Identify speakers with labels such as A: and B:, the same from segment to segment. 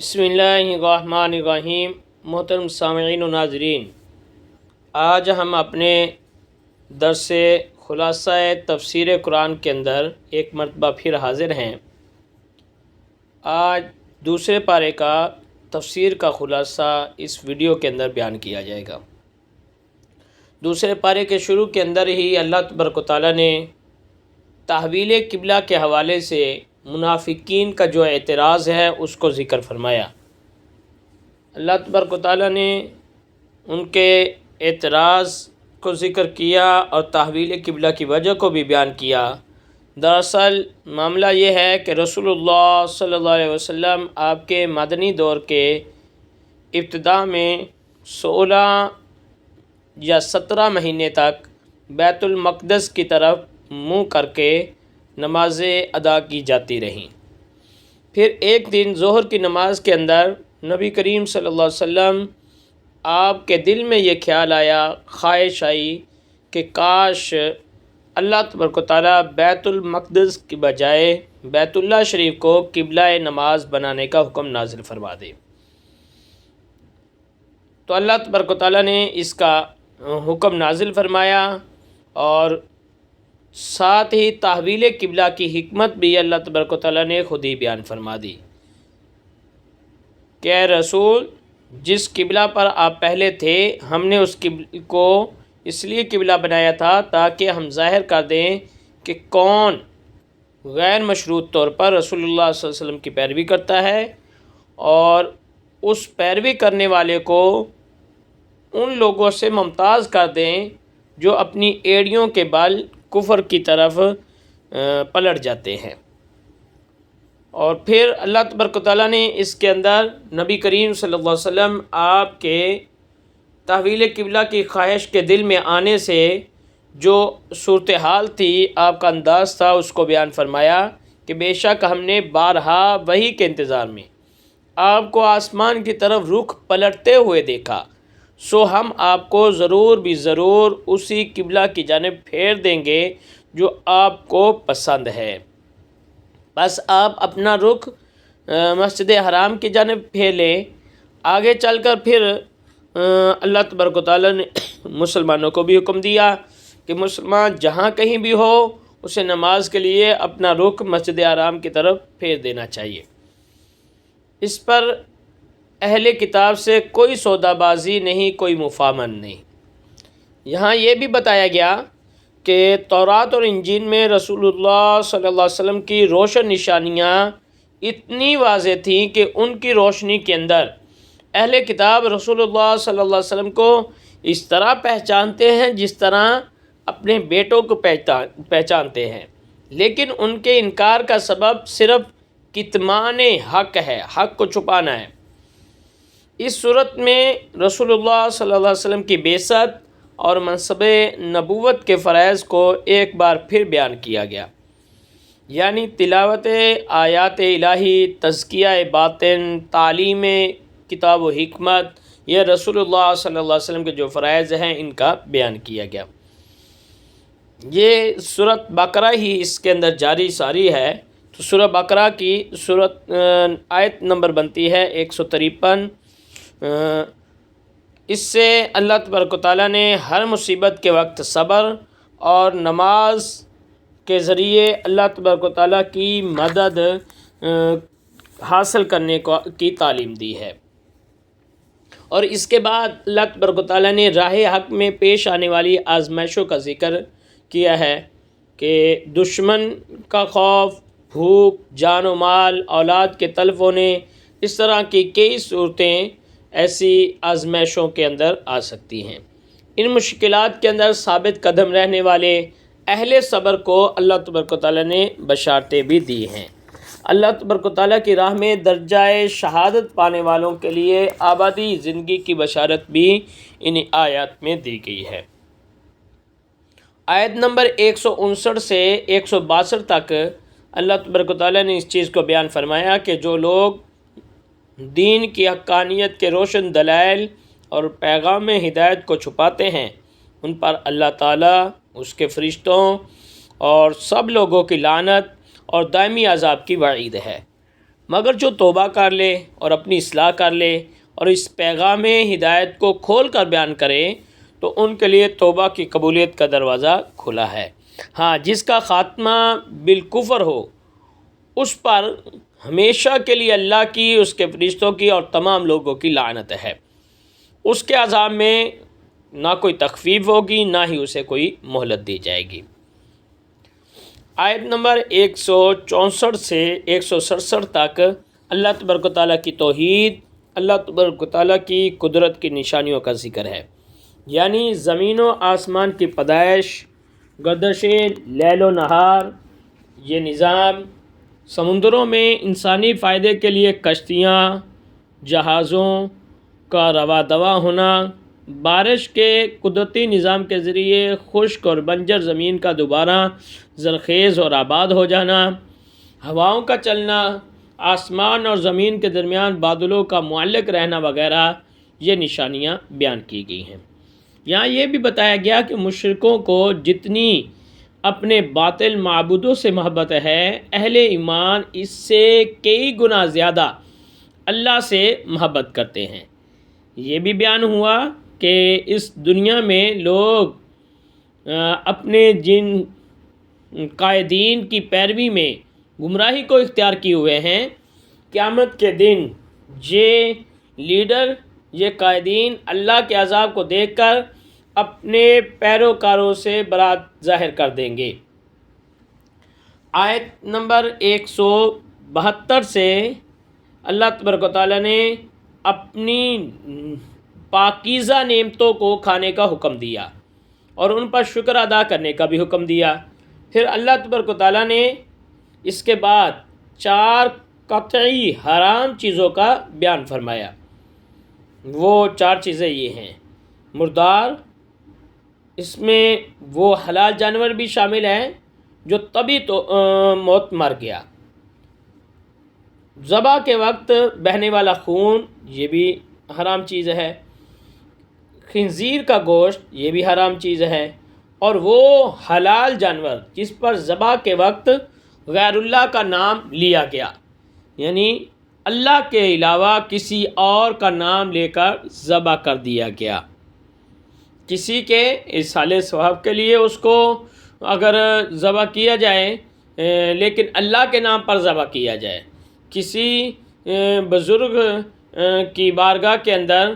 A: بسم اللہ الرحمن الرحیم۔ محترم سامعین و ناظرین، آج ہم اپنے درس خلاصہ تفسیر قرآن کے اندر ایک مرتبہ پھر حاضر ہیں۔ آج دوسرے پارے کا تفسیر کا خلاصہ اس ویڈیو کے اندر بیان کیا جائے گا۔ دوسرے پارے کے شروع کے اندر ہی اللہ تبارک و تعالیٰ نے تحویل قبلہ کے حوالے سے منافقین کا جو اعتراض ہے اس کو ذکر فرمایا۔ اللہ تبارک و تعالیٰ نے ان کے اعتراض کو ذکر کیا اور تحویل قبلہ کی وجہ کو بھی بیان کیا۔ دراصل معاملہ یہ ہے کہ رسول اللہ صلی اللہ علیہ وسلم آپ کے مدنی دور کے ابتدا میں 16 یا 17 مہینے تک بیت المقدس کی طرف منہ کر کے نمازیں ادا کی جاتی رہیں۔ پھر ایک دن ظہر کی نماز کے اندر نبی کریم صلی اللہ علیہ وسلم آپ کے دل میں یہ خیال آیا، خواہش آئی کہ کاش اللہ تبارک و تعالیٰ بیت المقدس کی بجائے بیت اللہ شریف کو قبلہ نماز بنانے کا حکم نازل فرما دے۔ تو اللہ تبارک و تعالیٰ نے اس کا حکم نازل فرمایا اور ساتھ ہی تحویل قبلہ کی حکمت بھی اللہ تبارک و تعالیٰ نے خود ہی بیان فرما دی کہ اے رسول، جس قبلہ پر آپ پہلے تھے ہم نے اس قبلہ کو اس لیے قبلہ بنایا تھا تاکہ ہم ظاہر کر دیں کہ کون غیر مشروط طور پر رسول اللہ صلی اللہ علیہ وسلم کی پیروی کرتا ہے، اور اس پیروی کرنے والے کو ان لوگوں سے ممتاز کر دیں جو اپنی ایڑیوں کے بل کفر کی طرف پلٹ جاتے ہیں۔ اور پھر اللہ تبارک و تعالیٰ نے اس کے اندر نبی کریم صلی اللہ علیہ وسلم آپ کے تحویل قبلہ کی خواہش کے دل میں آنے سے جو صورتحال تھی، آپ کا انداز تھا، اس کو بیان فرمایا کہ بے شک ہم نے بارہا وحی کے انتظار میں آپ کو آسمان کی طرف رخ پلٹتے ہوئے دیکھا، سو ہم آپ کو ضرور بھی ضرور اسی قبلہ کی جانب پھیر دیں گے جو آپ کو پسند ہے۔ بس آپ اپنا رخ مسجد حرام کی جانب پھیر لیں۔ آگے چل کر پھر اللہ تبارک و تعالیٰ نے مسلمانوں کو بھی حکم دیا کہ مسلمان جہاں کہیں بھی ہو اسے نماز کے لیے اپنا رخ مسجد حرام کی طرف پھیر دینا چاہیے۔ اس پر اہل کتاب سے کوئی سودا بازی نہیں، کوئی مفاہمت نہیں۔ یہاں یہ بھی بتایا گیا کہ تورات اور انجیل میں رسول اللہ صلی اللہ علیہ وسلم کی روشن نشانیاں اتنی واضح تھیں کہ ان کی روشنی کے اندر اہل کتاب رسول اللہ صلی اللہ علیہ وسلم کو اس طرح پہچانتے ہیں جس طرح اپنے بیٹوں کو پہچانتے ہیں، لیکن ان کے انکار کا سبب صرف کتمان حق ہے، حق کو چھپانا ہے۔ اس صورت میں رسول اللہ صلی اللہ علیہ وسلم کی بعثت اور منصب نبوت کے فرائض کو ایک بار پھر بیان کیا گیا، یعنی تلاوت آیات الہی، تزکیہ باطن، تعلیم کتاب و حکمت، یہ رسول اللہ صلی اللہ علیہ وسلم کے جو فرائض ہیں ان کا بیان کیا گیا۔ یہ سورۃ بقرہ ہی اس کے اندر جاری ساری ہے، تو سورہ بقرہ کی آیت نمبر بنتی ہے 153۔ اس سے اللہ تبارک و تعالیٰ نے ہر مصیبت کے وقت صبر اور نماز کے ذریعے اللہ تبارک و تعالیٰ کی مدد حاصل کرنے کی تعلیم دی ہے۔ اور اس کے بعد اللہ تبارک و تعالیٰ نے راہ حق میں پیش آنے والی آزمائشوں کا ذکر کیا ہے کہ دشمن کا خوف، بھوک، جان و مال، اولاد کے تلف ہونے، اس طرح کی کئی صورتیں ایسی آزمائشوں کے اندر آ سکتی ہیں۔ ان مشکلات کے اندر ثابت قدم رہنے والے اہل صبر کو اللہ تبارک و تعالیٰ نے بشارتیں بھی دی ہیں۔ اللہ تبارک و تعالیٰ کی راہ میں درجہ شہادت پانے والوں کے لیے آبادی زندگی کی بشارت بھی ان آیات میں دی گئی ہے۔ آیت نمبر 159 سے 162 تک اللہ تبارک و تعالیٰ نے اس چیز کو بیان فرمایا کہ جو لوگ دین کی حقانیت کے روشن دلائل اور پیغام ہدایت کو چھپاتے ہیں، ان پر اللہ تعالیٰ، اس کے فرشتوں اور سب لوگوں کی لعنت اور دائمی عذاب کی وعید ہے۔ مگر جو توبہ کر لے اور اپنی اصلاح کر لے اور اس پیغام ہدایت کو کھول کر بیان کرے تو ان کے لیے توبہ کی قبولیت کا دروازہ کھلا ہے۔ ہاں، جس کا خاتمہ بالکفر ہو اس پر ہمیشہ کے لیے اللہ کی، اس کے فرشتوں کی اور تمام لوگوں کی لعنت ہے۔ اس کے عذاب میں نہ کوئی تخفیف ہوگی، نہ ہی اسے کوئی مہلت دی جائے گی۔ آیت نمبر 164 سے 167 تک اللہ تبارک و تعالیٰ کی توحید، اللہ تبارک و تعالیٰ کی قدرت کی نشانیوں کا ذکر ہے، یعنی زمین و آسمان کی پیدائش، گردش لیل و نہار، یہ نظام، سمندروں میں انسانی فائدے کے لیے کشتیاں، جہازوں کا رواں دواں ہونا، بارش کے قدرتی نظام کے ذریعے خشک اور بنجر زمین کا دوبارہ زرخیز اور آباد ہو جانا، ہواؤں کا چلنا، آسمان اور زمین کے درمیان بادلوں کا معلق رہنا وغیرہ، یہ نشانیاں بیان کی گئی ہیں۔ یہاں یہ بھی بتایا گیا کہ مشرکوں کو جتنی اپنے باطل معبودوں سے محبت ہے، اہل ایمان اس سے کئی گنا زیادہ اللہ سے محبت کرتے ہیں۔ یہ بھی بیان ہوا کہ اس دنیا میں لوگ اپنے جن قائدین کی پیروی میں گمراہی کو اختیار کیے ہوئے ہیں، قیامت کے دن یہ لیڈر، یہ قائدین اللہ کے عذاب کو دیکھ کر اپنے پیروکاروں سے برات ظاہر کر دیں گے۔ آیت نمبر 172 سے اللہ تبارک و تعالیٰ نے اپنی پاکیزہ نعمتوں کو کھانے کا حکم دیا اور ان پر شکر ادا کرنے کا بھی حکم دیا۔ پھر اللہ تبارک و تعالیٰ نے اس کے بعد 4 قطعی حرام چیزوں کا بیان فرمایا۔ وہ 4 چیزیں یہ ہیں: مردار، اس میں وہ حلال جانور بھی شامل ہیں جو طبی موت مر گیا، ذبح کے وقت بہنے والا خون، یہ بھی حرام چیز ہے، خنزیر کا گوشت، یہ بھی حرام چیز ہے، اور وہ حلال جانور جس پر ذبح کے وقت غیر اللہ کا نام لیا گیا، یعنی اللہ کے علاوہ کسی اور کا نام لے کر ذبح کر دیا گیا، کسی کے اصالِ ثواب کے لیے اس کو اگر ذبح کیا جائے لیکن اللہ کے نام پر ذبح کیا جائے، کسی بزرگ کی بارگاہ کے اندر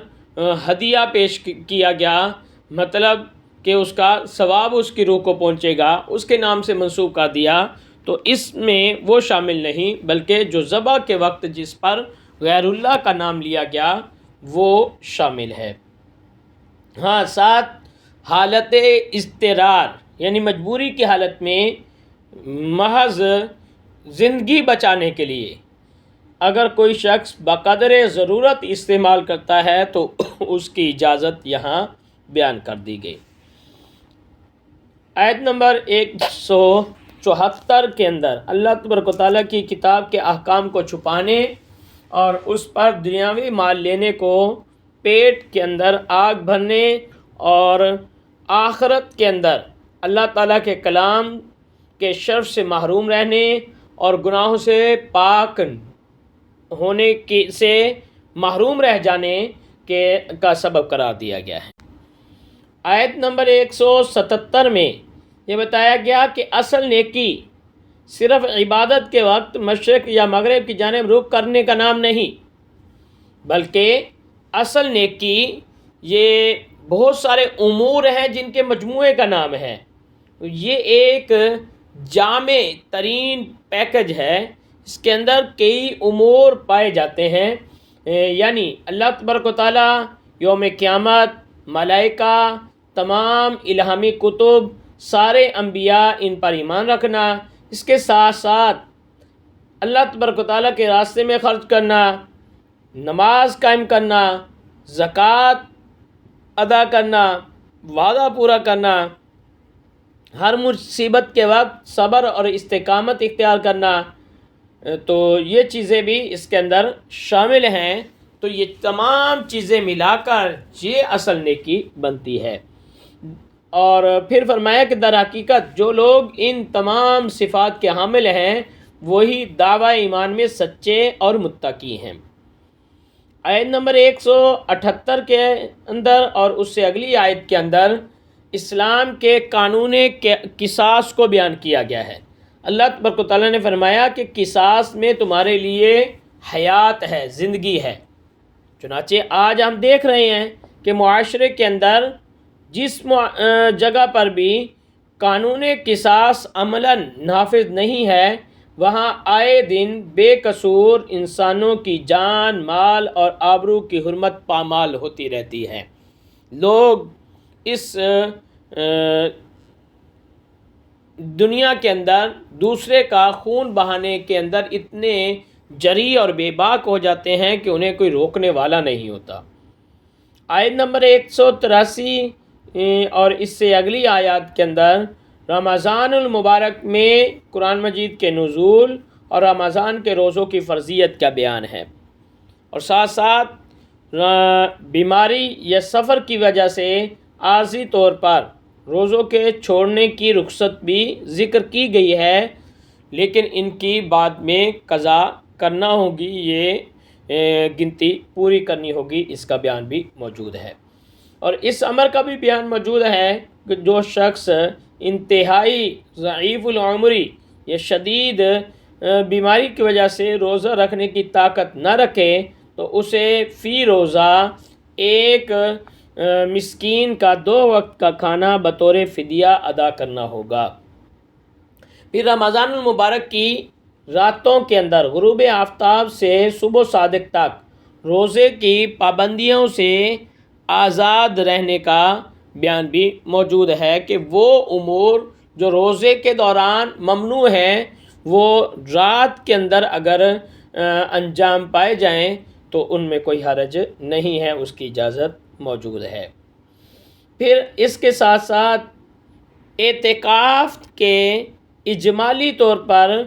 A: ہدیہ پیش کیا گیا، مطلب کہ اس کا ثواب اس کی روح کو پہنچے گا، اس کے نام سے منسوب کر دیا، تو اس میں وہ شامل نہیں، بلکہ جو ذبح کے وقت جس پر غیر اللہ کا نام لیا گیا وہ شامل ہے۔ ہاں، 7 حالت اضطرار، یعنی مجبوری کی حالت میں محض زندگی بچانے کے لیے اگر کوئی شخص بقدر ضرورت استعمال کرتا ہے تو اس کی اجازت یہاں بیان کر دی گئی۔ آیت نمبر 174 کے اندر اللہ تبارک و تعالیٰ کی کتاب کے احکام کو چھپانے اور اس پر دنیاوی مال لینے کو، پیٹ کے اندر آگ بھرنے اور آخرت کے اندر اللہ تعالیٰ کے کلام کے شرف سے محروم رہنے اور گناہوں سے پاک ہونے سے محروم رہ جانے کا سبب قرار دیا گیا ہے۔ آیت نمبر 177 میں یہ بتایا گیا کہ اصل نیکی صرف عبادت کے وقت مشرق یا مغرب کی جانب رخ کرنے کا نام نہیں، بلکہ اصل نیکی یہ بہت سارے امور ہیں جن کے مجموعے کا نام ہے۔ یہ ایک جامع ترین پیکج ہے، اس کے اندر کئی امور پائے جاتے ہیں، یعنی اللہ تبارک و تعالیٰ، یوم قیامت، ملائکہ، تمام الہامی کتب، سارے انبیاء، ان پر ایمان رکھنا، اس کے ساتھ ساتھ اللہ تبارک و تعالیٰ کے راستے میں خرچ کرنا، نماز قائم کرنا، زکوٰۃ ادا کرنا، وعدہ پورا کرنا، ہر مصیبت کے وقت صبر اور استقامت اختیار کرنا، تو یہ چیزیں بھی اس کے اندر شامل ہیں۔ تو یہ تمام چیزیں ملا کر یہ اصل نیکی بنتی ہے۔ اور پھر فرمایا کہ در حقیقت جو لوگ ان تمام صفات کے حامل ہیں وہی دعوی ایمان میں سچے اور متقی ہیں۔ آیت نمبر 178 کے اندر اور اس سے اگلی آیت کے اندر اسلام کے قانون قصاص کو بیان کیا گیا ہے۔ اللہ تبارک و تعالیٰ نے فرمایا کہ قصاص میں تمہارے لیے حیات ہے، زندگی ہے۔ چنانچہ آج ہم دیکھ رہے ہیں کہ معاشرے کے اندر جس جگہ پر بھی قانون قصاص عملاً نافذ نہیں ہے، وہاں آئے دن بے قصور انسانوں کی جان، مال اور آبرو کی حرمت پامال ہوتی رہتی ہے۔ لوگ اس دنیا کے اندر دوسرے کا خون بہانے کے اندر اتنے جری اور بے باک ہو جاتے ہیں کہ انہیں کوئی روکنے والا نہیں ہوتا۔ آیت نمبر 183 اور اس سے اگلی آیات کے اندر رمضان المبارک میں قرآن مجید کے نزول اور رمضان کے روزوں کی فرضیت کا بیان ہے، اور ساتھ ساتھ بیماری یا سفر کی وجہ سے عارضی طور پر روزوں کے چھوڑنے کی رخصت بھی ذکر کی گئی ہے، لیکن ان کی بعد میں قضا کرنا ہوگی، یہ گنتی پوری کرنی ہوگی، اس کا بیان بھی موجود ہے۔ اور اس امر کا بھی بیان موجود ہے کہ جو شخص انتہائی ضعیف العمری یا شدید بیماری کی وجہ سے روزہ رکھنے کی طاقت نہ رکھے تو اسے فی روزہ ایک مسکین کا 2 وقت کا کھانا بطور فدیہ ادا کرنا ہوگا۔ پھر رمضان المبارک کی راتوں کے اندر غروب آفتاب سے صبح صادق تک روزے کی پابندیوں سے آزاد رہنے کا بیان بھی موجود ہے کہ وہ امور جو روزے کے دوران ممنوع ہیں وہ رات کے اندر اگر انجام پائے جائیں تو ان میں کوئی حرج نہیں ہے، اس کی اجازت موجود ہے۔ پھر اس کے ساتھ ساتھ اعتکاف کے اجمالی طور پر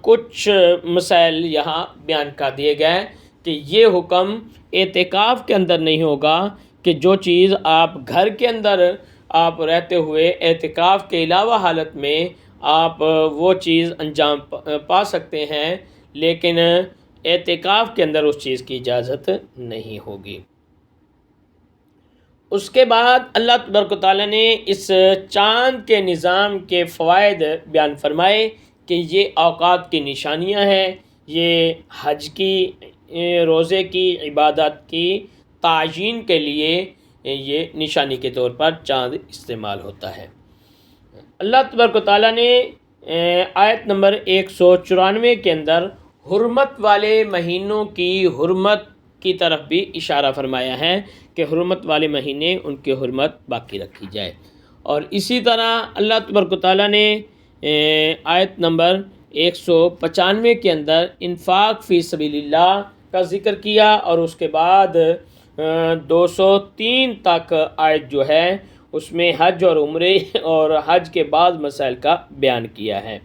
A: کچھ مسائل یہاں بیان کر دیے گئے کہ یہ حکم اعتکاف کے اندر نہیں ہوگا کہ جو چیز آپ گھر کے اندر آپ رہتے ہوئے اعتکاف کے علاوہ حالت میں آپ وہ چیز انجام پا سکتے ہیں، لیکن اعتکاف کے اندر اس چیز کی اجازت نہیں ہوگی۔ اس کے بعد اللہ تبارک و تعالیٰ نے اس چاند کے نظام کے فوائد بیان فرمائے کہ یہ اوقات کی نشانیاں ہیں، یہ حج کی، روزے کی، عبادت کی تعیین کے لیے یہ نشانی کے طور پر چاند استعمال ہوتا ہے۔ اللہ تبارک و تعالیٰ نے آیت نمبر 194 کے اندر حرمت والے مہینوں کی حرمت کی طرف بھی اشارہ فرمایا ہے کہ حرمت والے مہینے ان کی حرمت باقی رکھی جائے۔ اور اسی طرح اللہ تبارک و تعالیٰ نے آیت نمبر 195 کے اندر انفاق فی سبیل اللہ کا ذکر کیا، اور اس کے بعد 203 تک آیت جو ہے اس میں حج اور عمرے اور حج کے بعض مسائل کا بیان کیا ہے۔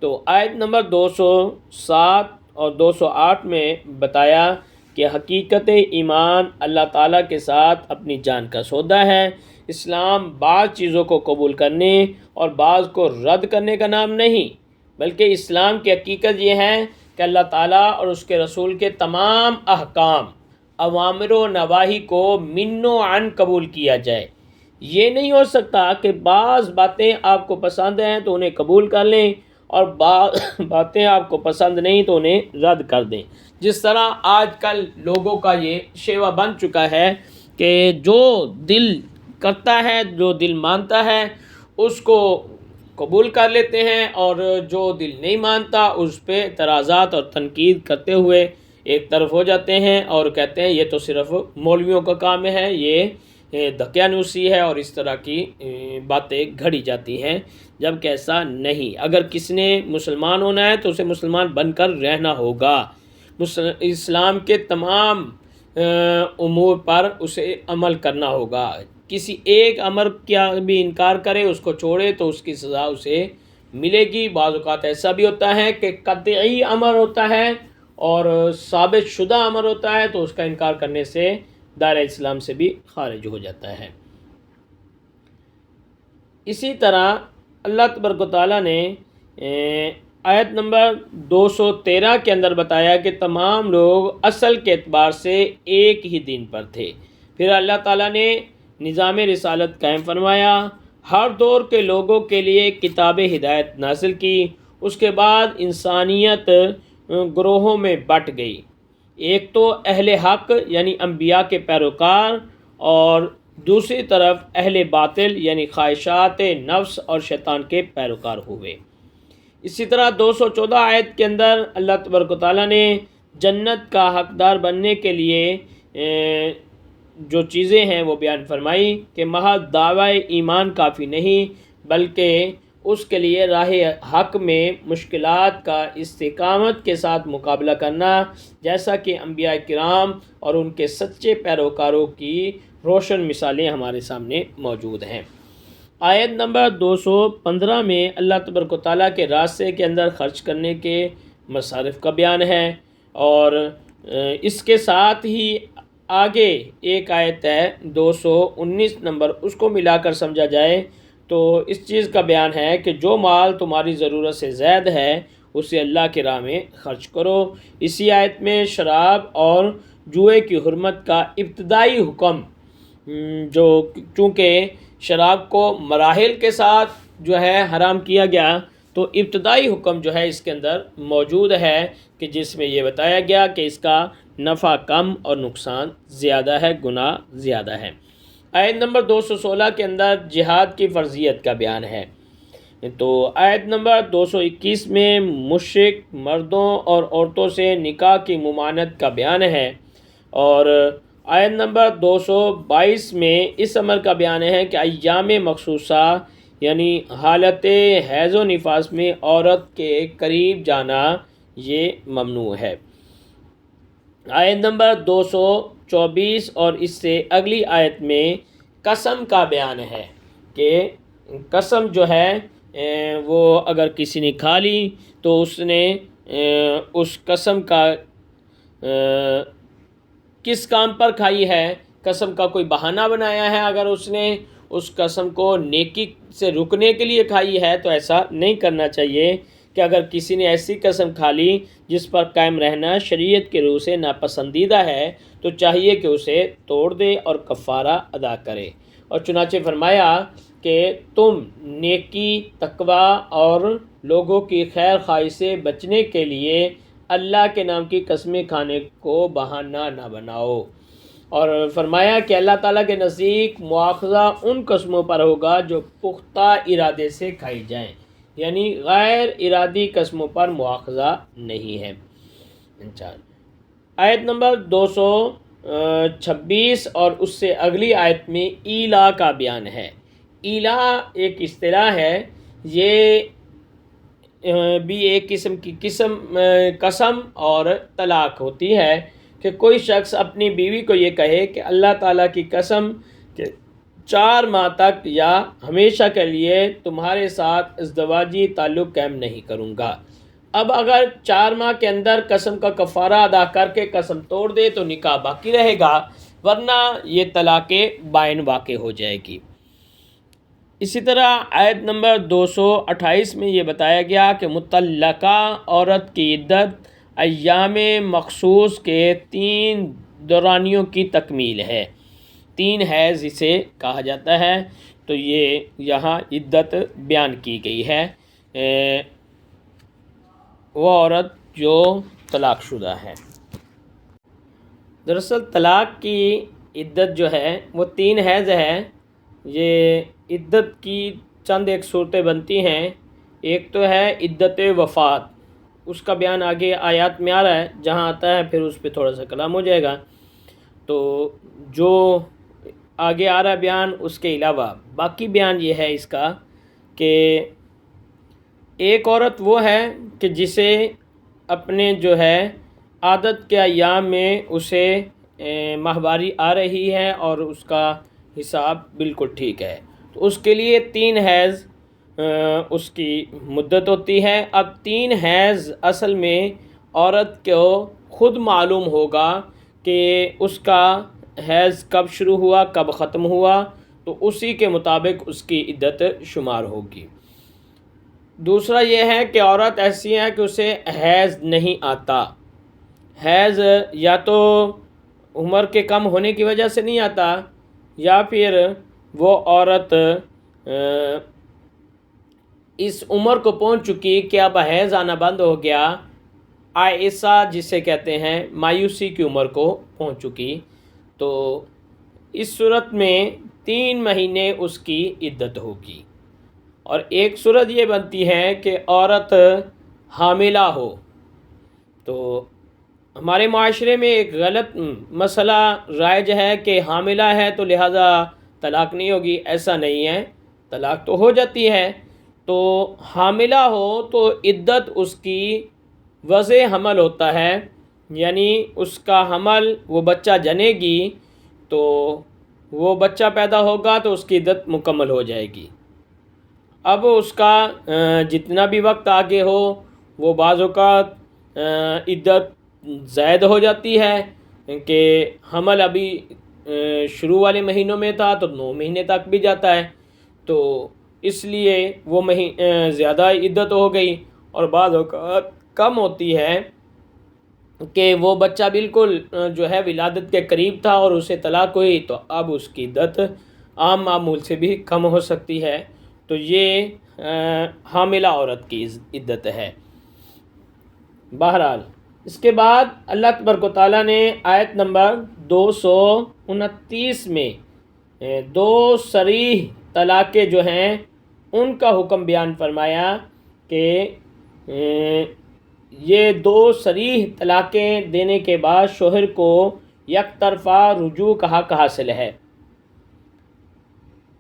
A: تو آیت نمبر 207 اور 208 میں بتایا کہ حقیقت ایمان اللہ تعالیٰ کے ساتھ اپنی جان کا سودا ہے۔ اسلام بعض چیزوں کو قبول کرنے اور بعض کو رد کرنے کا نام نہیں، بلکہ اسلام کی حقیقت یہ ہے کہ اللہ تعالیٰ اور اس کے رسول کے تمام احکام، اوامر و نواہی کو من و عن قبول کیا جائے۔ یہ نہیں ہو سکتا کہ بعض باتیں آپ کو پسند ہیں تو انہیں قبول کر لیں اور بعض باتیں آپ کو پسند نہیں تو انہیں رد کر دیں۔ جس طرح آج کل لوگوں کا یہ شیوا بن چکا ہے کہ جو دل کرتا ہے، جو دل مانتا ہے اس کو قبول کر لیتے ہیں، اور جو دل نہیں مانتا اس پہ اعتراضات اور تنقید کرتے ہوئے ایک طرف ہو جاتے ہیں اور کہتے ہیں یہ تو صرف مولویوں کا کام ہے، یہ دقیانوسی ہے، اور اس طرح کی باتیں گھڑی جاتی ہیں، جبکہ ایسا نہیں۔ اگر کسی نے مسلمان ہونا ہے تو اسے مسلمان بن کر رہنا ہوگا، اسلام کے تمام امور پر اسے عمل کرنا ہوگا۔ کسی ایک امر کا بھی انکار کرے، اس کو چھوڑے تو اس کی سزا اسے ملے گی۔ بعض اوقات ایسا بھی ہوتا ہے کہ قطعی امر ہوتا ہے اور ثابت شدہ امر ہوتا ہے تو اس کا انکار کرنے سے دائرہ اسلام سے بھی خارج ہو جاتا ہے۔ اسی طرح اللہ تبارک و تعالیٰ نے آیت نمبر 213 کے اندر بتایا کہ تمام لوگ اصل کے اعتبار سے ایک ہی دین پر تھے۔ پھر اللہ تعالیٰ نے نظام رسالت قائم فرمایا، ہر دور کے لوگوں کے لیے کتاب ہدایت نازل کی۔ اس کے بعد انسانیت گروہوں میں بٹ گئی، ایک تو اہل حق یعنی انبیاء کے پیروکار، اور دوسری طرف اہل باطل یعنی خواہشات نفس اور شیطان کے پیروکار ہوئے۔ اسی طرح 214 آیت کے اندر اللہ تبارک و تعالیٰ نے جنت کا حقدار بننے کے لیے جو چیزیں ہیں وہ بیان فرمائی کہ محض دعوی ایمان کافی نہیں، بلکہ اس کے لیے راہ حق میں مشکلات کا استقامت کے ساتھ مقابلہ کرنا، جیسا کہ انبیاء کرام اور ان کے سچے پیروکاروں کی روشن مثالیں ہمارے سامنے موجود ہیں۔ آیت نمبر 215 میں اللہ تبارک و تعالیٰ کے راستے کے اندر خرچ کرنے کے مصارف کا بیان ہے، اور اس کے ساتھ ہی آگے ایک آیت ہے 219 نمبر، اس کو ملا کر سمجھا جائے تو اس چیز کا بیان ہے کہ جو مال تمہاری ضرورت سے زائد ہے اسے اللہ کی راہ میں خرچ کرو۔ اسی آیت میں شراب اور جوئے کی حرمت کا ابتدائی حکم، جو چونکہ شراب کو مراحل کے ساتھ جو ہے حرام کیا گیا، تو ابتدائی حکم جو ہے اس کے اندر موجود ہے کہ جس میں یہ بتایا گیا کہ اس کا نفع کم اور نقصان زیادہ ہے، گناہ زیادہ ہے۔ آیت نمبر 216 کے اندر جہاد کی فرضیت کا بیان ہے۔ تو آیت نمبر 221 میں مشرک مردوں اور عورتوں سے نکاح کی ممانعت کا بیان ہے، اور آیت نمبر 222 میں اس امر کا بیان ہے کہ ایام مخصوصہ یعنی حالت حیض و نفاس میں عورت کے قریب جانا یہ ممنوع ہے۔ آیت نمبر 224 اور اس سے اگلی آیت میں قسم کا بیان ہے کہ قسم جو ہے وہ اگر کسی نے کھا لی تو اس نے اس قسم کا کس کام پر کھائی ہے، قسم کا کوئی بہانہ بنایا ہے، اگر اس نے اس قسم کو نیکی سے رکنے کے لیے کھائی ہے تو ایسا نہیں کرنا چاہیے کہ اگر کسی نے ایسی قسم کھا لی جس پر قائم رہنا شریعت کے روح سے ناپسندیدہ ہے تو چاہیے کہ اسے توڑ دے اور کفارہ ادا کرے۔ اور چنانچہ فرمایا کہ تم نیکی، تقوی اور لوگوں کی خیر خواہی سے بچنے کے لیے اللہ کے نام کی قسمیں کھانے کو بہانہ نہ بناؤ، اور فرمایا کہ اللہ تعالیٰ کے نزدیک مواخذہ ان قسموں پر ہوگا جو پختہ ارادے سے کھائی جائیں، یعنی غیر ارادی قسموں پر مواخذہ نہیں ہے۔ آیت نمبر 226 اور اس سے اگلی آیت میں ایلا کا بیان ہے۔ ایلا ایک اصطلاح ہے، یہ بھی ایک قسم کی قسم اور طلاق ہوتی ہے کہ کوئی شخص اپنی بیوی کو یہ کہے کہ اللہ تعالیٰ کی قسم کہ 4 ماہ تک یا ہمیشہ کے لیے تمہارے ساتھ ازدواجی تعلق قائم نہیں کروں گا۔ اب اگر 4 ماہ کے اندر قسم کا کفارہ ادا کر کے قسم توڑ دے تو نکاح باقی رہے گا، ورنہ یہ طلاق بائن واقع ہو جائے گی۔ اسی طرح آیت نمبر 228 میں یہ بتایا گیا کہ مطلقہ عورت کی عدت ایام مخصوص کے 3 دورانیوں کی تکمیل ہے، 3 حیض اسے کہا جاتا ہے، تو یہ یہاں عدت بیان کی گئی ہے۔ وہ عورت جو طلاق شدہ ہے، دراصل طلاق کی عدت جو ہے وہ 3 حیض ہے۔ یہ عدت کی چند ایک صورتیں بنتی ہیں، ایک تو ہے عدت وفات، اس کا بیان آگے آیات میں آ رہا ہے، جہاں آتا ہے پھر اس پہ تھوڑا سا کلام ہو جائے گا۔ تو جو آگے آ رہا ہے بیان، اس کے علاوہ باقی بیان یہ ہے اس کا کہ ایک عورت وہ ہے کہ جسے اپنے جو ہے عادت کے ایام میں اسے ماہواری آ رہی ہے اور اس کا حساب بالکل ٹھیک ہے، تو اس کے لیے 3 حیض اس کی مدت ہوتی ہے۔ اب 3 حیض اصل میں عورت کو خود معلوم ہوگا کہ اس کا حیض کب شروع ہوا، کب ختم ہوا، تو اسی کے مطابق اس کی عدت شمار ہوگی۔ دوسرا یہ ہے کہ عورت ایسی ہے کہ اسے حیض نہیں آتا. حیض یا تو عمر کے کم ہونے کی وجہ سے نہیں آتا، یا پھر وہ عورت اس عمر کو پہنچ چکی کہ اب حیض آنا بند ہو گیا، عائسہ جسے کہتے ہیں مایوسی کی عمر کو پہنچ چکی، تو اس صورت میں 3 مہینے اس کی عدت ہوگی. اور ایک صورت یہ بنتی ہے کہ عورت حاملہ ہو. تو ہمارے معاشرے میں ایک غلط مسئلہ رائج ہے کہ حاملہ ہے تو لہٰذا طلاق نہیں ہوگی. ایسا نہیں ہے، طلاق تو ہو جاتی ہے. تو حاملہ ہو تو عدت اس کی وضع حمل ہوتا ہے، یعنی اس کا حمل، وہ بچہ جنے گی تو وہ بچہ پیدا ہوگا تو اس کی عدت مکمل ہو جائے گی. اب اس کا جتنا بھی وقت آگے ہو، وہ بعض اوقات عدت زائد ہو جاتی ہے کہ حمل ابھی شروع والے مہینوں میں تھا تو 9 مہینے تک بھی جاتا ہے، تو اس لیے وہ زیادہ عدت ہو گئی. اور بعض اوقات کم ہوتی ہے کہ وہ بچہ بالکل جو ہے ولادت کے قریب تھا اور اسے طلاق ہوئی، تو اب اس کی عدت عام معمول سے بھی کم ہو سکتی ہے. تو یہ حاملہ عورت کی عدت ہے. بہرحال اس کے بعد اللہ تبارک و تعالیٰ نے آیت نمبر 229 میں 2 صریح طلاقیں جو ہیں ان کا حکم بیان فرمایا کہ یہ 2 صریح طلاقیں دینے کے بعد شوہر کو یک طرفہ رجوع کا حق حاصل ہے.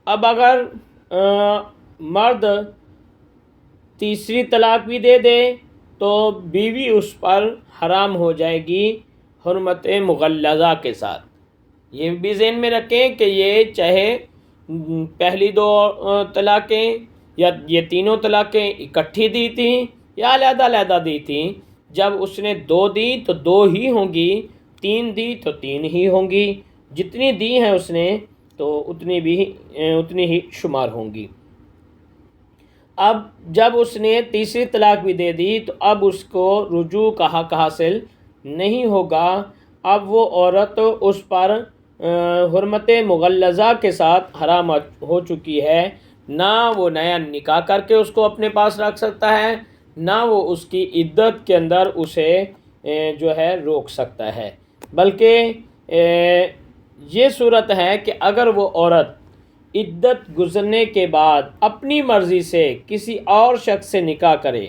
A: اب اگر مرد تیسری طلاق بھی دے دے تو بیوی اس پر حرام ہو جائے گی حرمت مغلظہ کے ساتھ. یہ بھی ذہن میں رکھیں کہ یہ چاہے پہلی 2 طلاقیں یا یہ تینوں طلاقیں اکٹھی دی تھیں یا علیحدہ علیحدہ دی تھیں، جب اس نے 2 دی تو 2 ہی ہوں گی، 3 دی تو 3 ہی ہوں گی، جتنی دی ہیں اس نے تو اتنی ہی شمار ہوں گی. اب جب اس نے تیسری طلاق بھی دے دی تو اب اس کو رجوع کا حق حاصل نہیں ہوگا. اب وہ عورت اس پر حرمت مغلظہ کے ساتھ حرام ہو چکی ہے. نہ وہ نیا نکاح کر کے اس کو اپنے پاس رکھ سکتا ہے، نہ وہ اس کی عدت کے اندر اسے جو ہے روک سکتا ہے. بلکہ یہ صورت ہے کہ اگر وہ عورت عدت گزرنے کے بعد اپنی مرضی سے کسی اور شخص سے نکاح کرے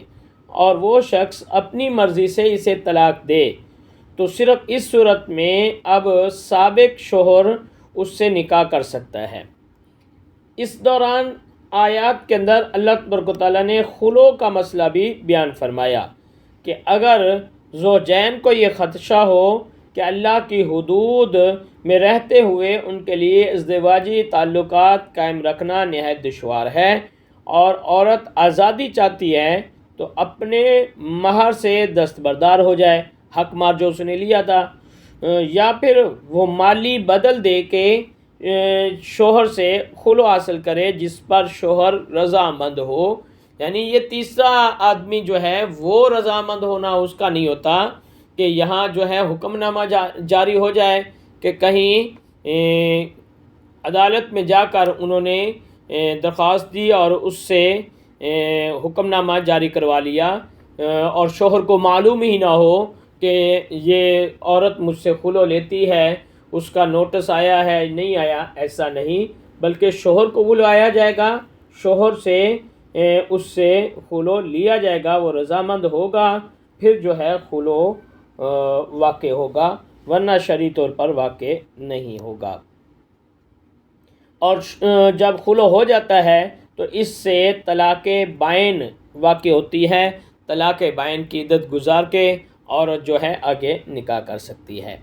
A: اور وہ شخص اپنی مرضی سے اسے طلاق دے، تو صرف اس صورت میں اب سابق شوہر اس سے نکاح کر سکتا ہے. اس دوران آیات کے اندر اللہ تبارک و تعالیٰ نے خلوع کا مسئلہ بھی بیان فرمایا کہ اگر زوجین کو یہ خدشہ ہو کہ اللہ کی حدود میں رہتے ہوئے ان کے لیے ازدواجی تعلقات قائم رکھنا نہایت دشوار ہے اور عورت آزادی چاہتی ہے، تو اپنے مہر سے دستبردار ہو جائے، حق مہر جو اس نے لیا تھا، یا پھر وہ مالی بدل دے کے شوہر سے خلوع حاصل کرے جس پر شوہر رضامند ہو. یعنی یہ تیسرا آدمی جو ہے وہ رضامند ہونا اس کا نہیں ہوتا کہ یہاں جو ہے حکم نامہ جاری ہو جائے کہ کہیں عدالت میں جا کر انہوں نے درخواست دی اور اس سے حکم نامہ جاری کروا لیا اور شوہر کو معلوم ہی نہ ہو کہ یہ عورت مجھ سے خلوع لیتی ہے، اس کا نوٹس آیا ہے نہیں آیا. ایسا نہیں، بلکہ شوہر کو بلوایا جائے گا، شوہر سے اس سے خلوع لیا جائے گا، وہ رضامند ہوگا، پھر جو ہے خلوع واقع ہوگا، ورنہ شرعی طور پر واقع نہیں ہوگا. اور جب خلوع ہو جاتا ہے تو اس سے طلاق بائن واقع ہوتی ہے. طلاق بائن کی عدت گزار کے عورت جو ہے آگے نکاح کر سکتی ہے.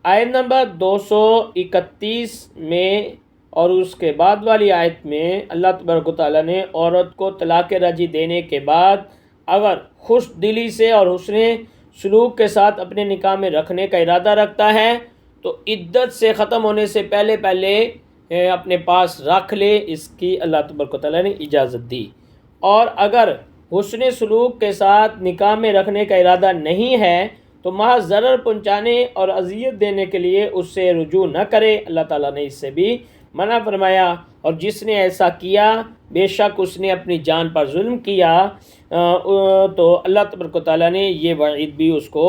A: آیت نمبر 231 میں اور اس کے بعد والی آیت میں اللہ تبارک و تعالیٰ نے عورت کو طلاق رجعی دینے کے بعد اگر خوش دلی سے اور حسن سلوک کے ساتھ اپنے نکاح میں رکھنے کا ارادہ رکھتا ہے تو عدت سے ختم ہونے سے پہلے اپنے پاس رکھ لے، اس کی اللہ تبارک و تعالیٰ نے اجازت دی. اور اگر حسن سلوک کے ساتھ نکاح میں رکھنے کا ارادہ نہیں ہے تو محض ضرر پہنچانے اور اذیت دینے کے لیے اس سے رجوع نہ کرے۔ اللہ تعالیٰ نے اس سے بھی منع فرمایا، اور جس نے ایسا کیا بے شک اس نے اپنی جان پر ظلم کیا۔ تو اللہ تبارک و تعالیٰ نے یہ وعید بھی اس کو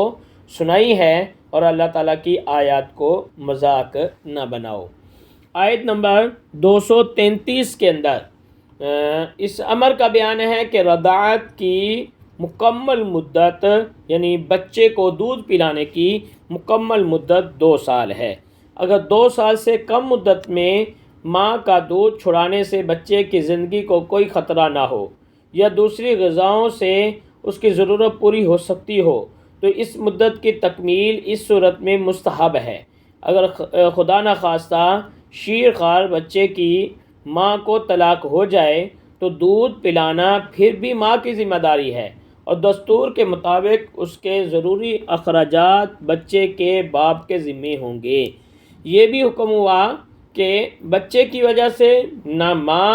A: سنائی ہے، اور اللہ تعالیٰ کی آیات کو مذاق نہ بناؤ۔ آیت نمبر 233 کے اندر اس امر کا بیان ہے کہ رضاعت کی مکمل مدت، یعنی بچے کو دودھ پلانے کی مکمل مدت 2 سال ہے۔ اگر 2 سال سے کم مدت میں ماں کا دودھ چھڑانے سے بچے کی زندگی کو کوئی خطرہ نہ ہو یا دوسری غذاؤں سے اس کی ضرورت پوری ہو سکتی ہو تو اس مدت کی تکمیل اس صورت میں مستحب ہے۔ اگر خدا نخواستہ شیر خوار بچے کی ماں کو طلاق ہو جائے تو دودھ پلانا پھر بھی ماں کی ذمہ داری ہے، اور دستور کے مطابق اس کے ضروری اخراجات بچے کے باپ کے ذمے ہوں گے۔ یہ بھی حکم ہوا کہ بچے کی وجہ سے نہ ماں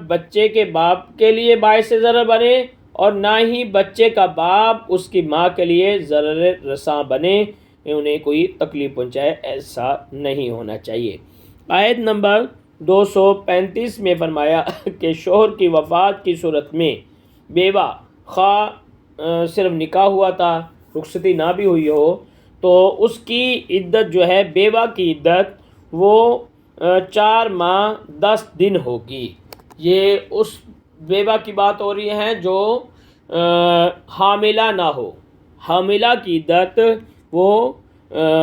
A: بچے کے باپ کے لیے باعث ضرر بنے اور نہ ہی بچے کا باپ اس کی ماں کے لیے ضرر رساں بنے، انہیں کوئی تکلیف پہنچائے، ایسا نہیں ہونا چاہیے۔ آیت نمبر 235 میں فرمایا کہ شوہر کی وفات کی صورت میں بیوہ خواہ صرف نکاح ہوا تھا، رخصتی نہ بھی ہوئی ہو، تو اس کی عدت جو ہے، بیوہ کی عدت وہ 4 ماہ 10 دن ہوگی۔ یہ اس بیوہ کی بات ہو رہی ہے جو حاملہ نہ ہو۔ حاملہ کی عدت وہ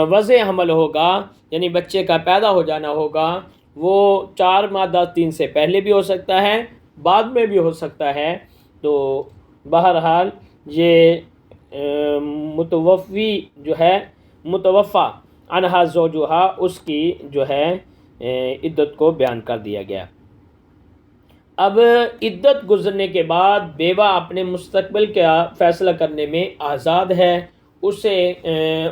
A: وضع حمل ہوگا، یعنی بچے کا پیدا ہو جانا ہوگا، وہ 4 ماہ 10 دن سے پہلے بھی ہو سکتا ہے، بعد میں بھی ہو سکتا ہے۔ تو بہرحال یہ متوفی جو ہے، متوفی عنہا زوجہا، اس کی جو ہے عدت کو بیان کر دیا گیا۔ اب عدت گزرنے کے بعد بیوہ اپنے مستقبل کا فیصلہ کرنے میں آزاد ہے، اسے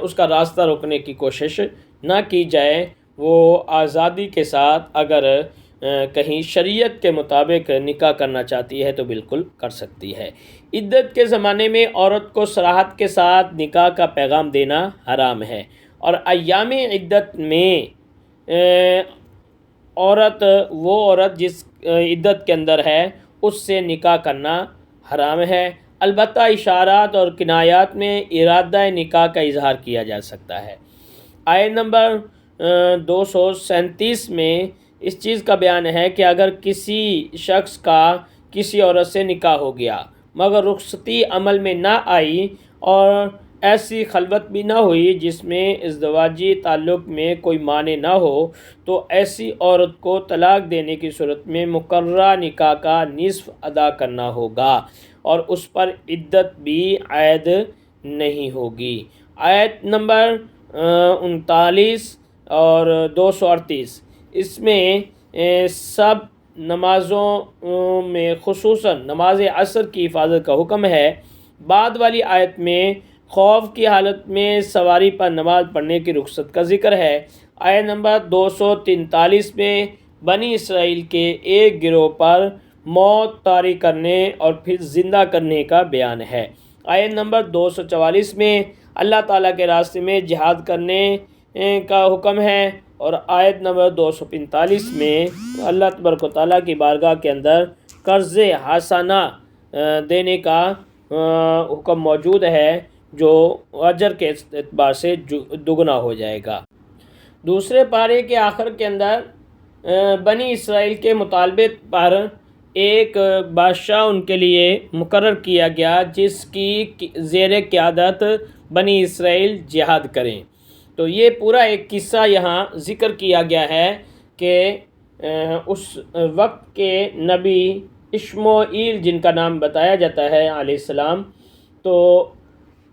A: اس کا راستہ روکنے کی کوشش نہ کی جائے۔ وہ آزادی کے ساتھ اگر کہیں شریعت کے مطابق نکاح کرنا چاہتی ہے تو بالکل کر سکتی ہے۔ عدت کے زمانے میں عورت کو صراحت کے ساتھ نکاح کا پیغام دینا حرام ہے، اور ایام عدت میں وہ عورت جس عدت کے اندر ہے اس سے نکاح کرنا حرام ہے۔ البتہ اشارات اور کنایات میں ارادہ نکاح کا اظہار کیا جا سکتا ہے۔ آیت نمبر 237 میں اس چیز کا بیان ہے کہ اگر کسی شخص کا کسی عورت سے نکاح ہو گیا مگر رخصتی عمل میں نہ آئی اور ایسی خلوت بھی نہ ہوئی جس میں ازدواجی تعلق میں کوئی معنی نہ ہو، تو ایسی عورت کو طلاق دینے کی صورت میں مقررہ نکاح کا نصف ادا کرنا ہوگا، اور اس پر عدت بھی عائد نہیں ہوگی۔ آیت نمبر 39 اور 238 اس میں سب نمازوں میں خصوصاً نماز عصر کی حفاظت کا حکم ہے۔ بعد والی آیت میں خوف کی حالت میں سواری پر نماز پڑھنے کی رخصت کا ذکر ہے۔ آیت نمبر 243 میں بنی اسرائیل کے ایک گروہ پر موت طاری کرنے اور پھر زندہ کرنے کا بیان ہے۔ آیت نمبر 244 میں اللہ تعالیٰ کے راستے میں جہاد کرنے کا حکم ہے، اور آیت نمبر 245 میں اللہ تبارک و تعالیٰ کی بارگاہ کے اندر قرض حسنہ دینے کا حکم موجود ہے، جو اجر کے اعتبار سے دگنا ہو جائے گا۔ دوسرے پارے کے آخر کے اندر بنی اسرائیل کے مطالبے پر ایک بادشاہ ان کے لیے مقرر کیا گیا جس کی زیر قیادت بنی اسرائیل جہاد کریں۔ تو یہ پورا ایک قصہ یہاں ذکر کیا گیا ہے کہ اس وقت کے نبی اشمعیل جن کا نام بتایا جاتا ہے علیہ السلام، تو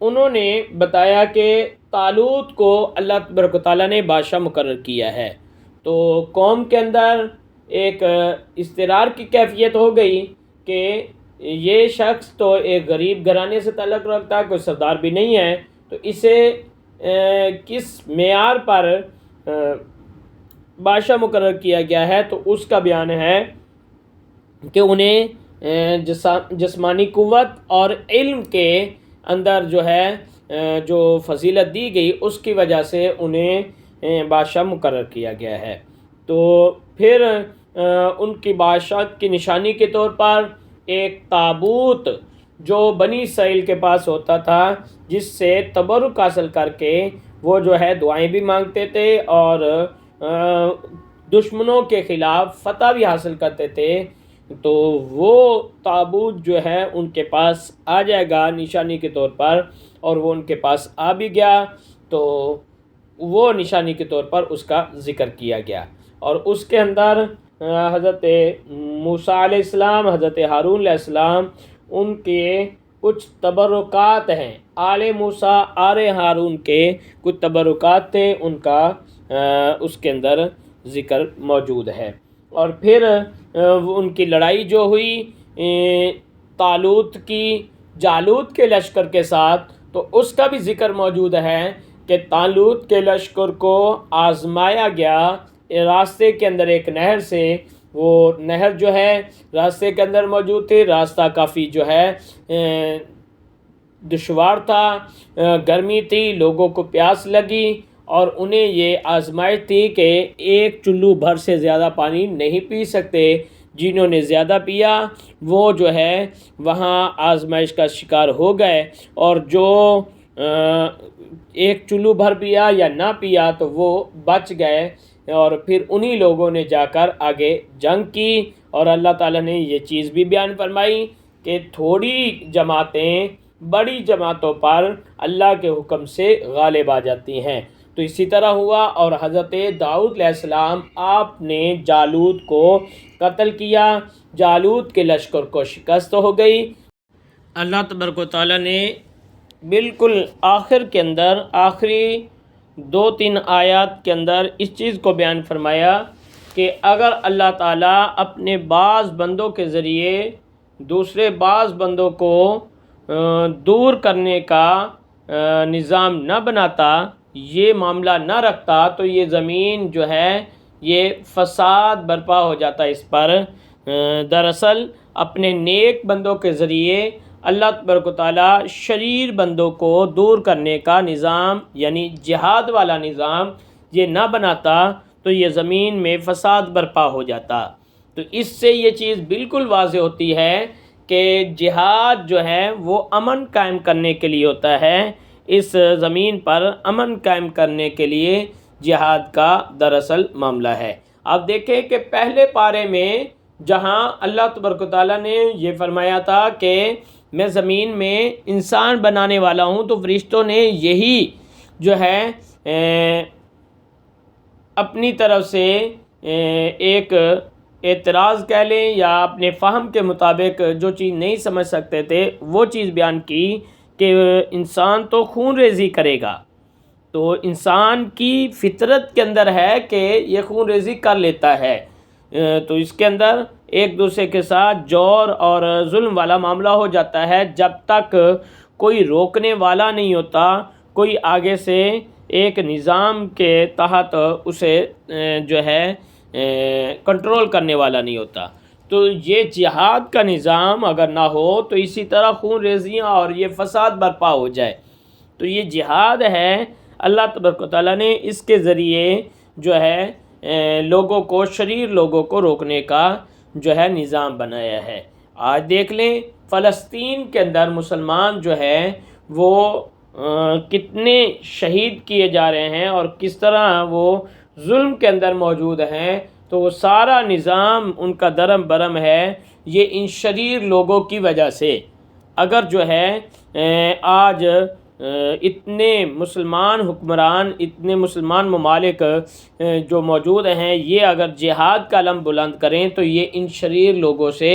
A: انہوں نے بتایا کہ طالوت کو اللہ تبارک و تعالیٰ نے بادشاہ مقرر کیا ہے۔ تو قوم کے اندر ایک اضطرار کی کیفیت ہو گئی کہ یہ شخص تو ایک غریب گھرانے سے تعلق رکھتا ہے، کوئی سردار بھی نہیں ہے، تو اسے کس معیار پر بادشاہ مقرر کیا گیا ہے، تو اس کا بیان ہے کہ انہیں جسمانی قوت اور علم کے اندر جو ہے جو فضیلت دی گئی اس کی وجہ سے انہیں بادشاہ مقرر کیا گیا ہے۔ تو پھر ان کی بادشاہت کی نشانی کے طور پر ایک تابوت جو بنی اسرائیل کے پاس ہوتا تھا، جس سے تبرک حاصل کر کے وہ جو ہے دعائیں بھی مانگتے تھے اور دشمنوں کے خلاف فتح بھی حاصل کرتے تھے، تو وہ تابوت جو ہے ان کے پاس آ جائے گا نشانی کے طور پر، اور وہ ان کے پاس آ بھی گیا، تو وہ نشانی کے طور پر اس کا ذکر کیا گیا۔ اور اس کے اندر حضرت موسیٰ علیہ السلام، حضرت ہارون علیہ السلام، ان کے کچھ تبرکات ہیں، آل موسیٰ آل ہارون کے کچھ تبرکات تھے، ان کا اس کے اندر ذکر موجود ہے۔ اور پھر ان کی لڑائی جو ہوئی طالوت کی جالوت کے لشکر کے ساتھ، تو اس کا بھی ذکر موجود ہے کہ طالوت کے لشکر کو آزمایا گیا راستے کے اندر ایک نہر سے۔ وہ نہر جو ہے راستے کے اندر موجود تھی، راستہ کافی جو ہے دشوار تھا، گرمی تھی، لوگوں کو پیاس لگی، اور انہیں یہ آزمائش تھی کہ ایک چلو بھر سے زیادہ پانی نہیں پی سکتے۔ جنہوں نے زیادہ پیا وہ جو ہے وہاں آزمائش کا شکار ہو گئے، اور جو ایک چلو بھر پیا یا نہ پیا تو وہ بچ گئے، اور پھر انہی لوگوں نے جا کر آگے جنگ کی۔ اور اللہ تعالیٰ نے یہ چیز بھی بیان فرمائی کہ تھوڑی جماعتیں بڑی جماعتوں پر اللہ کے حکم سے غالب آ جاتی ہیں۔ تو اسی طرح ہوا، اور حضرت داؤد علیہ السلام آپ نے جالوت کو قتل کیا، جالوت کے لشکر کو شکست ہو گئی۔ اللہ تبارک و تعالیٰ نے بالکل آخر کے اندر آخری 2-3 آیات کے اندر اس چیز کو بیان فرمایا کہ اگر اللہ تعالیٰ اپنے بعض بندوں کے ذریعے دوسرے بعض بندوں کو دور کرنے کا نظام نہ بناتا، یہ معاملہ نہ رکھتا، تو یہ زمین جو ہے یہ فساد برپا ہو جاتا اس پر۔ دراصل اپنے نیک بندوں کے ذریعے اللہ تبارک و تعالیٰ شریر بندوں کو دور کرنے کا نظام، یعنی جہاد والا نظام یہ نہ بناتا، تو یہ زمین میں فساد برپا ہو جاتا۔ تو اس سے یہ چیز بالکل واضح ہوتی ہے کہ جہاد جو ہے وہ امن قائم کرنے کے لیے ہوتا ہے، اس زمین پر امن قائم کرنے کے لیے جہاد کا دراصل معاملہ ہے۔ آپ دیکھیں کہ پہلے پارے میں جہاں اللہ تبارک و تعالیٰ نے یہ فرمایا تھا کہ میں زمین میں انسان بنانے والا ہوں، تو فرشتوں نے یہی جو ہے اپنی طرف سے ایک اعتراض کہہ لیں یا اپنے فہم کے مطابق جو چیز نہیں سمجھ سکتے تھے وہ چیز بیان کی کہ انسان تو خون ریزی کرے گا، تو انسان کی فطرت کے اندر ہے کہ یہ خون ریزی کر لیتا ہے، تو اس کے اندر ایک دوسرے کے ساتھ جور اور ظلم والا معاملہ ہو جاتا ہے جب تک کوئی روکنے والا نہیں ہوتا، کوئی آگے سے ایک نظام کے تحت اسے جو ہے کنٹرول کرنے والا نہیں ہوتا۔ تو یہ جہاد کا نظام اگر نہ ہو تو اسی طرح خون ریزیاں اور یہ فساد برپا ہو جائے، تو یہ جہاد ہے۔ اللہ تبارک و تعالیٰ نے اس کے ذریعے جو ہے لوگوں کو، شریر لوگوں کو روکنے کا جو ہے نظام بنایا ہے۔ آج دیکھ لیں فلسطین کے اندر مسلمان جو ہے وہ کتنے شہید کیے جا رہے ہیں اور کس طرح وہ ظلم کے اندر موجود ہیں، تو وہ سارا نظام ان کا درم برم ہے یہ ان شریر لوگوں کی وجہ سے۔ اگر جو ہے آج اتنے مسلمان حکمران، اتنے مسلمان ممالک جو موجود ہیں، یہ اگر جہاد کا علم بلند کریں تو یہ ان شریر لوگوں سے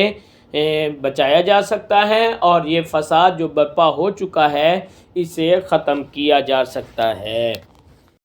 A: بچایا جا سکتا ہے، اور یہ فساد جو برپا ہو چکا ہے اسے ختم کیا جا سکتا ہے۔